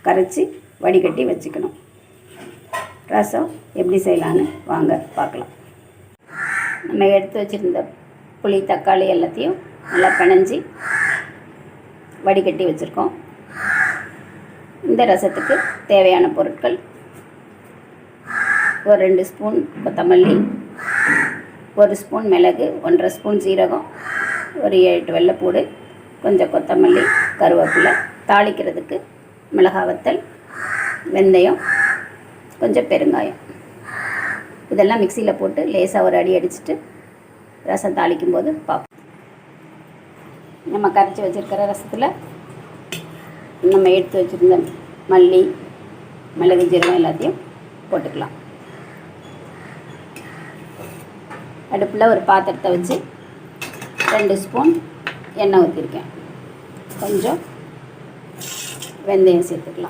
கரைச்சி வடிகட்டி வச்சுக்கணும். ரசம் எப்படி செய்யலான்னு வாங்க பார்க்கலாம். நம்ம எடுத்து வச்சுருந்த புளி, தக்காளி எல்லாத்தையும் நல்லா பிணைஞ்சி வடிகட்டி வச்சுருக்கோம். இந்த ரசத்துக்கு தேவையான பொருட்கள்: ஒரு 2 ஸ்பூன் கொத்தமல்லி, 1 ஸ்பூன் மிளகு, 1.5 ஸ்பூன் சீரகம், ஒரு 7 வெள்ளைப்பூடு, கொஞ்சம் கொத்தமல்லி, கருவேப்பிலை, தாளிக்கிறதுக்கு மிளகாய் வத்தல், வெந்தயம், கொஞ்சம் பெருங்காயம். இதெல்லாம் மிக்சியில் போட்டு லேசாக ஒரு அடி அடிச்சுட்டு ரசம் தாளிக்கும் போது பார்ப்போம். நம்ம கரைச்சி வச்சுருக்கிற ரசத்தில் நம்ம எடுத்து வச்சுருந்த மல்லி, மிளகு, ஜீரகம் எல்லாத்தையும் போட்டுக்கலாம். அடுப்பில் ஒரு பாத்திரத்தை வச்சு 2 ஸ்பூன் எண்ணெய் ஊற்றிருக்கேன். கொஞ்சம் வெந்தயம் சேர்த்துக்கலாம்.